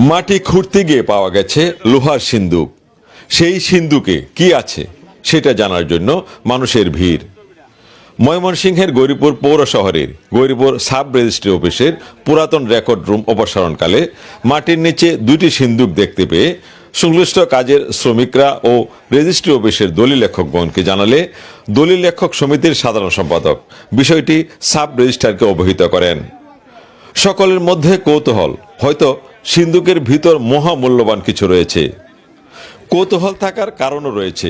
মাটি খুঁড়তে গিয়ে পাওয়া গেছে লোহার সিন্দুক। সেই সিন্দুকে কি আছে সেটা জানার জন্য মানুষের ভিড়। ময়মনসিংহের গৌরীপুর পৌর শহরের গৌরীপুর সাব রেজিস্ট্রি অফিসের পুরাতন রেকর্ড রুম অপসারণকালে মাটির নিচে দুইটি সিন্দুক দেখতে পেয়ে সংশ্লিষ্ট কাজের শ্রমিকরা ও রেজিস্ট্রি অফিসের দলিল লেখকগণকে জানালে দলিল লেখক সমিতির সাধারণ সম্পাদক বিষয়টি সাব রেজিস্ট্রারকে অবহিত করেন। সকলের মধ্যে কৌতূহল, হয়তো সিন্দুকের ভিতর মহামূল্যবান কিছু রয়েছে। কৌতূহল থাকার কারণও রয়েছে,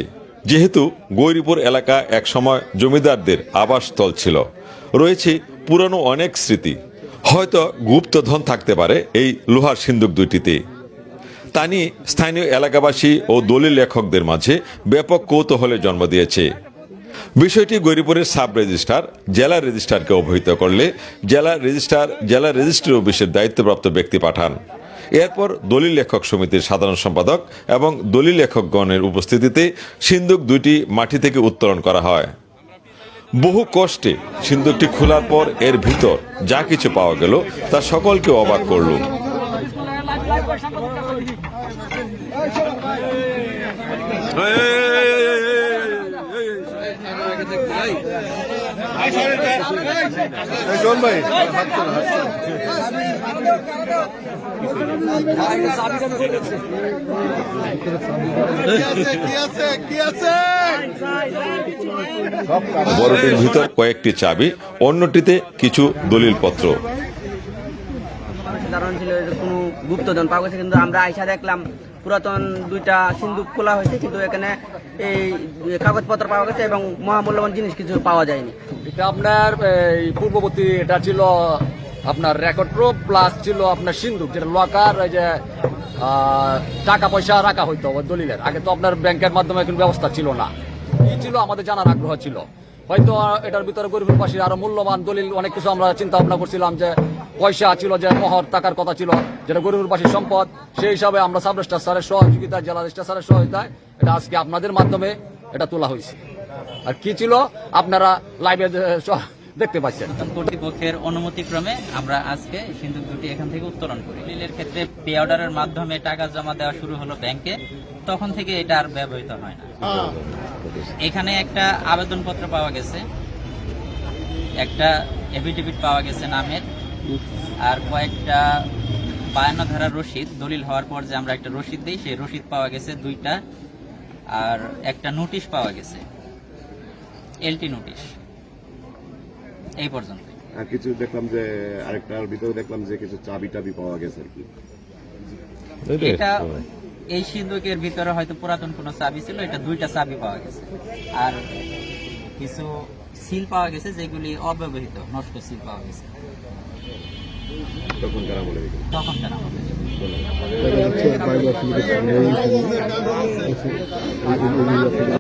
যেহেতু গৌরীপুর এলাকা একসময় জমিদারদের আবাসস্থল ছিল। রয়েছে পুরনো অনেক স্মৃতি, হয়তো গুপ্তধন থাকতে পারে এই লোহার সিন্দুক দুইটিতে। তা নিয়ে স্থানীয় এলাকাবাসী ও দলিল লেখকদের মাঝে ব্যাপক কৌতূহলের জন্ম দিয়েছে। বিষয়টি গৌরীপুরের সাব রেজিস্ট্রার জেলা রেজিস্ট্রারকে অবহিত করলে জেলা রেজিস্ট্রার জেলা রেজিস্ট্রি অফিসের দায়িত্বপ্রাপ্ত ব্যক্তি পাঠান। এরপর দলিল লেখক সমিতির সাধারণ সম্পাদক এবং দলিল লেখকগণের উপস্থিতিতে সিন্দুক দুইটি মাটি থেকে উত্তোলন করা হয়। বহু কষ্টে সিন্দুকটি খোলার পর এর ভিতর যা কিছু পাওয়া গেল তা সকলকে অবাক করল। বড়টির ভিতর কয়েকটি চাবি, অন্যটিতে কিছু দলিলপত্র। ধারণা ছিল কোনো গুপ্তধন পাওয়া গেছে, কিন্তু আমরা আইসা দেখলাম পুরাতন দুইটা সিন্দুক খোলা হয়েছে, কিন্তু এখানে এই কাগজপত্র পাওয়া গেছে এবং মহামূল্যবান জিনিস কিছু পাওয়া যায়নি। এটা আপনার এই পূর্ববর্তী, এটা ছিল আপনার রেকর্ড প্রুফ প্লাস ছিল আপনার সিন্দুক, যেটা লকার ওই যে টাকা পয়সা রাখা হইতো দলিলের। আগে তো আপনার ব্যাংকের মাধ্যমে কোনো ব্যবস্থা ছিল না। কি ছিল আমাদের জানার আগ্রহ ছিল, হয়তো এটার ভিতরে গরিববাসীর আরো মূল্যবান দলিল অনেক কিছু আমরা চিন্তা ভাবনা করছিলাম, যে পয়সা ছিল, যে মোহর টাকার কথা ছিল, যেটা গরিববাসীর সম্পদ। সেই হিসাবে আমরা সাব রেজিস্ট্রার স্যারের সহযোগিতায়, জেলা রেজিস্ট্রার স্যারের সহযোগিতায় এটা আজকে আপনাদের মাধ্যমে এটা তোলা হয়েছে। আর কি ছিল আপনারা লাইভে দেখতে পাচ্ছেন। কর্তৃপক্ষের অনুমতিক্রমে আমরা আজকে সিন্দুক দুটি এখান থেকে উত্তোলন করি। দলিলের ক্ষেত্রে পে অর্ডারের মাধ্যমে টাকা জমা দেওয়া শুরু হলো ব্যাংকে, তখন থেকে এটা আর ব্যবহৃত হয় না। এখানে একটা আবেদনপত্র পাওয়া গেছে, একটা এফিডেভিট পাওয়া গেছে নামের, আর কয়েকটা 52 ধারার রসিদ, দলিল হওয়ার পর যে আমরা একটা রসিদ দিই, সেই রসিদ পাওয়া গেছে 2টা, আর একটা নোটিশ পাওয়া গেছে, এলটি নোটিশ। এই পর্যন্ত। আর কিছু দেখলাম যে আরেকটার ভিতরে দেখলাম যে কিছু চাবি টাবি পাওয়া গেছে আর কি। এটা এই সিন্দুকের ভিতরে হয়তো পুরাতন কোনো চাবি ছিল, এটা 2টা চাবি পাওয়া গেছে, আর কিছু সিল পাওয়া গেছে যেগুলি অব্যবহৃত, নষ্ট সিল পাওয়া গেছে। তখন কারা বলে দিল? তখন কেন হবে?